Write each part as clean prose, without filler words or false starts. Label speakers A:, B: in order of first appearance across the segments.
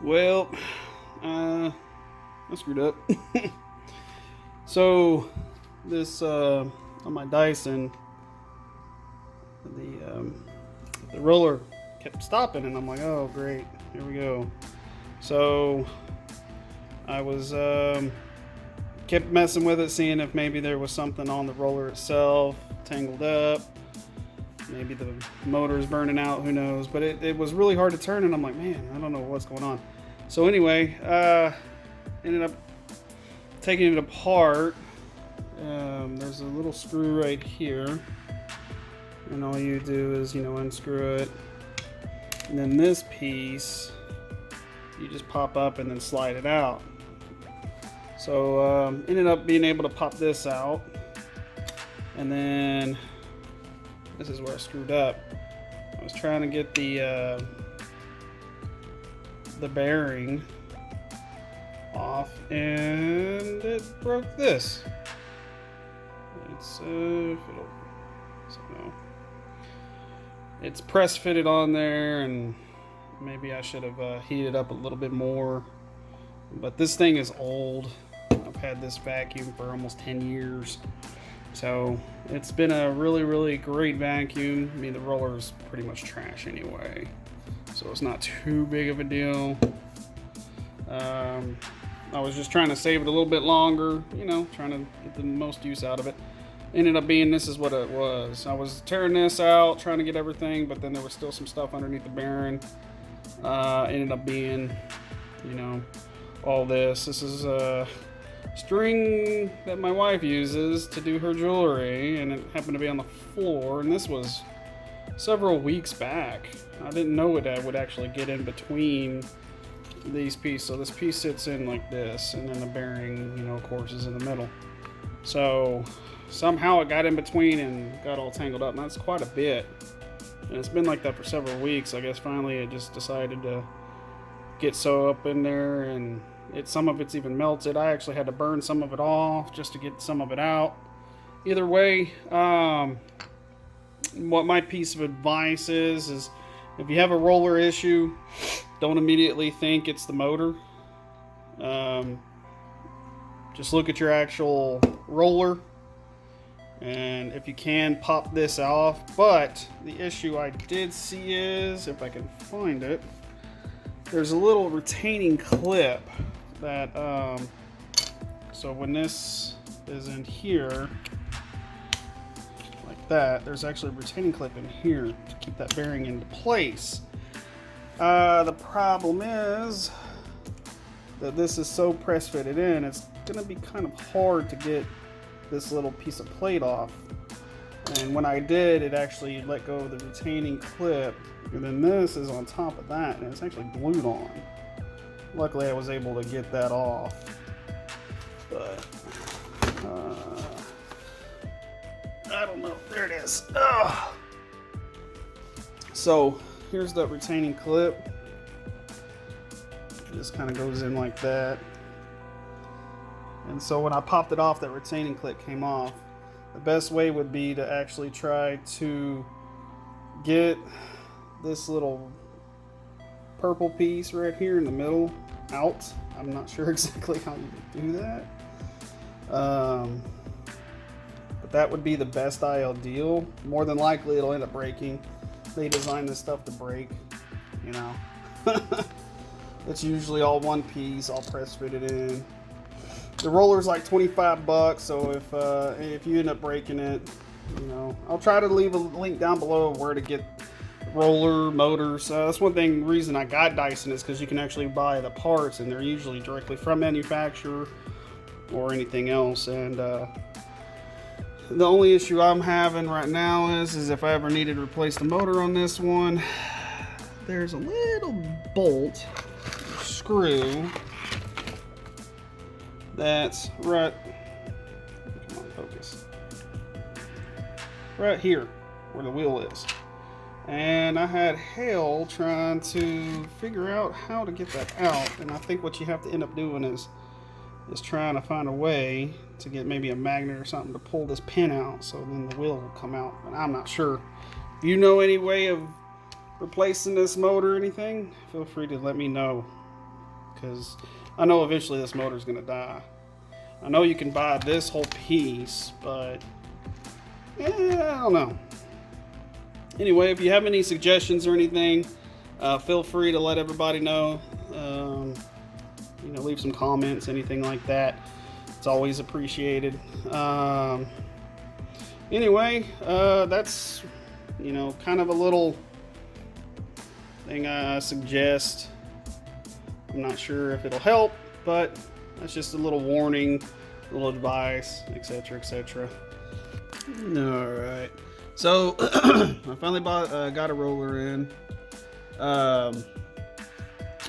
A: Well, I screwed up. So this on my Dyson, the roller kept stopping, and I'm like, oh great, here we go. So I was kept messing with it, seeing if maybe there was something on the roller itself tangled up. Maybe the motor is burning out, who knows? But it was really hard to turn, and I'm like, man, I don't know what's going on. So anyway, ended up taking it apart. There's a little screw right here, and all you do is, unscrew it. And then this piece, you just pop up and then slide it out. So ended up being able to pop this out, and then this is where I screwed up. I was trying to get the bearing off, and it broke this. It's it's press fitted on there, and maybe I should have heated up a little bit more. But this thing is old. I've had this vacuum for almost 10 years. So it's been a really, really great vacuum. I mean, the roller is pretty much trash anyway, so it's not too big of a deal. I was just trying to save it a little bit longer, trying to get the most use out of it. Ended up being, this is what it was. I was tearing this out, trying to get everything, but then there was still some stuff underneath the bearing. Ended up being, all this. This is a string that my wife uses to do her jewelry, and it happened to be on the floor, and this was several weeks back. I didn't know it would actually get in between these pieces. So this piece sits in like this, and then the bearing, of course, is in the middle. So somehow it got in between and got all tangled up, and that's quite a bit. And it's been like that for several weeks. I guess finally it just decided to get so up in there, and some of it's even melted. I actually had to burn some of it off just to get some of it out. Either way, what my piece of advice is if you have a roller issue, don't immediately think it's the motor. Just look at your actual roller, and if you can, pop this off. But the issue I did see is, if I can find it, there's a little retaining clip that so when this is in here like that, there's actually a retaining clip in here to keep that bearing into place. The problem is that this is so press fitted in, it's gonna be kind of hard to get this little piece of plate off. And when I did, it actually let go of the retaining clip, and then this is on top of that, and it's actually glued on. Luckily, I was able to get that off, but I don't know. There it is. Ugh. So here's the retaining clip. It just kind of goes in like that. And so when I popped it off, that retaining clip came off. The best way would be to actually try to get this little purple piece right here in the middle out. I'm not sure exactly how you do that. But that would be the best ideal. More than likely it'll end up breaking. They design this stuff to break, It's usually all one piece, all press fitted in. The roller's like $25, so if you end up breaking it, I'll try to leave a link down below of where to get roller motors. That's one reason I got Dyson, is because you can actually buy the parts, and they're usually directly from manufacturer or anything else. And the only issue I'm having right now is if I ever needed to replace the motor on this one, there's a little bolt screw that's right, come on, focus, right here where the wheel is. And I had hell trying to figure out how to get that out. And I think what you have to end up doing is trying to find a way to get maybe a magnet or something to pull this pin out, so then the wheel will come out. But I'm not sure. If you know any way of replacing this motor or anything, feel free to let me know. because I know eventually this motor is going to die. I know you can buy this whole piece, but I don't know. Anyway, if you have any suggestions or anything, feel free to let everybody know. Leave some comments, anything like that. It's always appreciated. Anyway, that's, kind of a little thing I suggest. I'm not sure if it'll help, but that's just a little warning, a little advice, etc., etc. All right. So I finally got a roller in.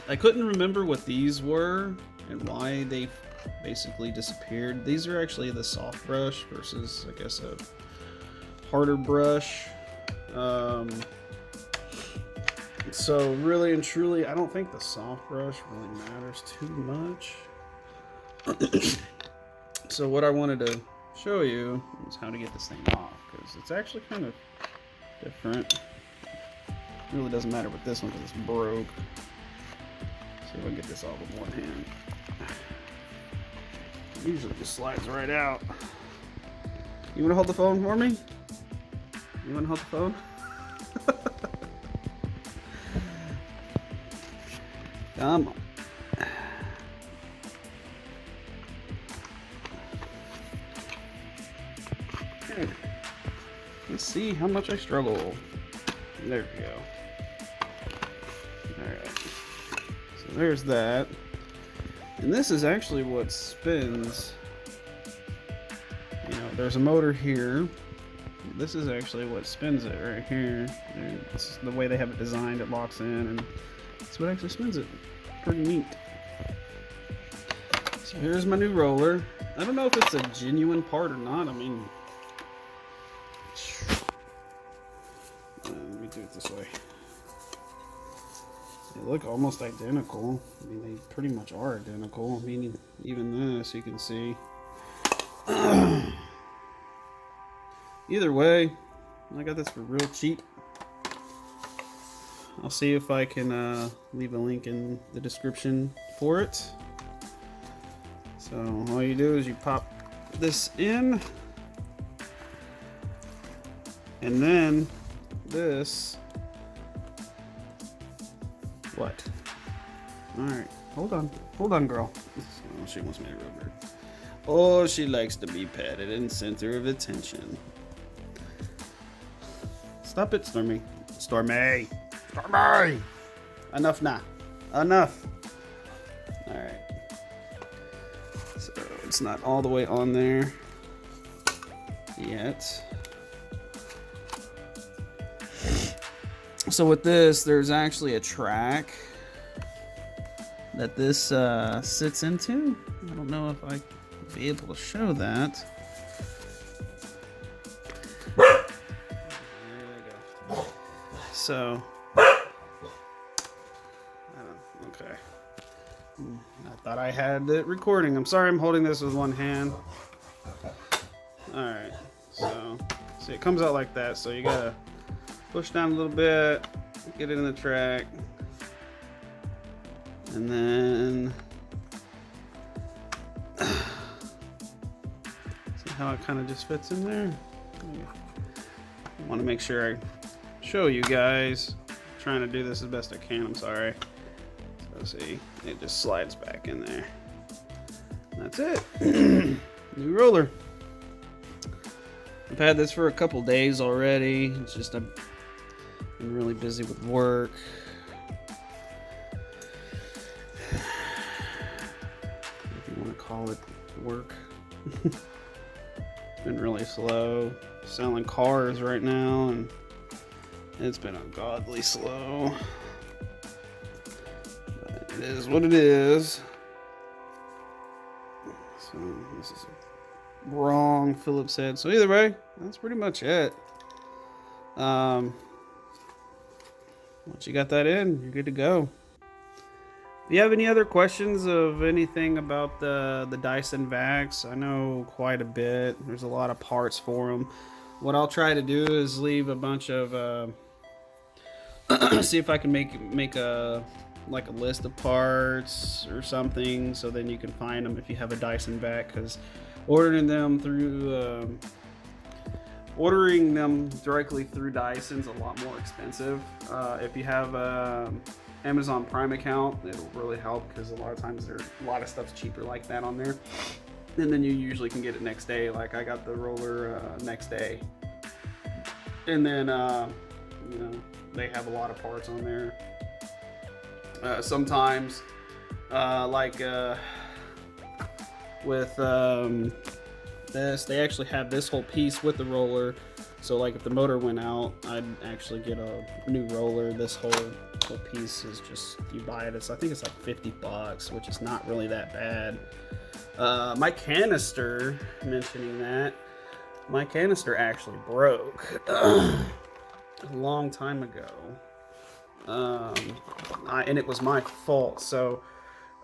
A: I couldn't remember what these were and why they basically disappeared. These are actually the soft brush versus, I guess, a harder brush. So really and truly, I don't think the soft brush really matters too much. So what I wanted to show you is how to get this thing off, because it's actually kind of different. It really doesn't matter with this one because it's broke. See if I can get this off with one hand. Usually just slides right out. You want to hold the phone for me? You want to hold the phone? Come on. Okay. Let's see how much I struggle. There we go. Alright. So there's that. And this is actually what spins. There's a motor here. This is actually what spins it right here. It's the way they have it designed, it locks in, and that's what actually spins it. Pretty neat. So here's my new roller. I don't know if it's a genuine part or not. I mean, let me do it this way. They look almost identical. I mean, they pretty much are identical. I mean, even this, you can see. Either way, I got this for real cheap. I'll see if I can leave a link in the description for it. So all you do is you pop this in, and then this. What? All right, hold on, girl. Oh, she wants me to rub her. Oh, she likes to be patted and center of attention. Stop it, Stormy. Stormy! Stormy! Enough now. Enough. Alright. So it's not all the way on there yet. So with this, there's actually a track that this sits into. I don't know if I will be able to show that. So, okay. I thought I had it recording. I'm sorry I'm holding this with one hand. Alright, so, see, it comes out like that, so you gotta push down a little bit, get it in the track, and then see how it kind of just fits in there? I want to make sure I show you guys. I'm trying to do this as best I can. I'm sorry. So see, it just slides back in there. That's it. New roller. I've had this for a couple days already. It's just I've been really busy with work. If you want to call it work. It's been really slow. Selling cars right now, and it's been ungodly slow. But it is what it is. So this is wrong, Phillips head. So either way, that's pretty much it. Once you got that in, you're good to go. If you have any other questions of anything about the Dyson vacs, I know quite a bit. There's a lot of parts for them. What I'll try to do is leave a bunch of see if I can make a like a list of parts or something, so then you can find them if you have a Dyson back, because ordering them directly through Dyson's a lot more expensive. If you have Amazon Prime account, it'll really help, because a lot of times a lot of stuff's cheaper like that on there, and then you usually can get it next day. Like I got the roller next day, and then you know, they have a lot of parts on there. Sometimes with this, they actually have this whole piece with the roller, so like if the motor went out, I'd actually get a new roller. This whole piece is just, you buy it, I think it's like $50, which is not really that bad. My canister, mentioning that, my canister actually broke a long time ago, and it was my fault. So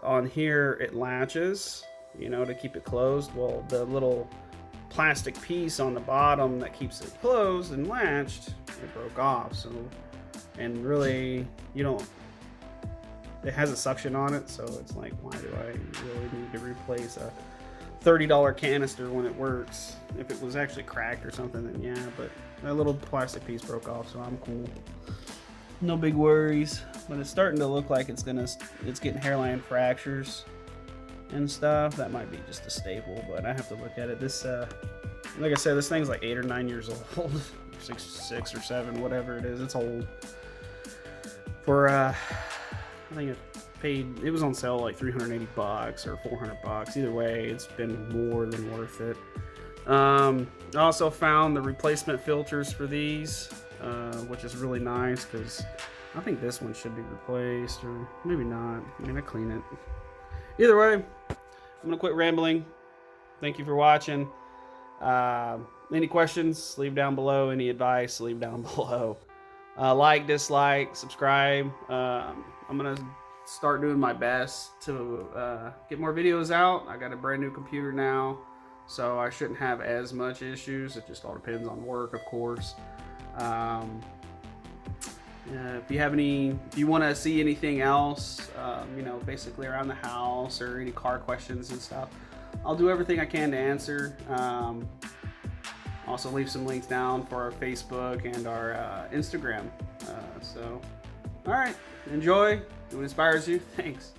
A: on here it latches, you know, to keep it closed. Well, the little plastic piece on the bottom that keeps it closed and latched, it broke off. So, and really, you don't, it has a suction on it, so it's like, why do I really need to replace a $30 canister when it works? If it was actually cracked or something, then yeah, but that little plastic piece broke off, so I'm cool. No big worries, but it's starting to look like it's getting hairline fractures and stuff. That might be just a staple, but I have to look at it. This, like I said, this thing's like 8 or 9 years old, six or 7, whatever it is. It's old. For I think it was on sale like $380 or $400. Either way, it's been more than worth it. I also found the replacement filters for these, which is really nice, because I think this one should be replaced, or maybe not. I mean, I clean it. Either way, I'm gonna quit rambling. Thank you for watching. Any questions, leave down below. Any advice, leave down below. Like, dislike, subscribe. I'm gonna start doing my best to get more videos out. I got a brand new computer now, so I shouldn't have as much issues. It just all depends on work, of course. If you want to see anything else, you know, basically around the house, or any car questions and stuff, I'll do everything I can to answer. Also leave some links down for our Facebook and our Instagram. So, all right, enjoy. If it inspires you, thanks.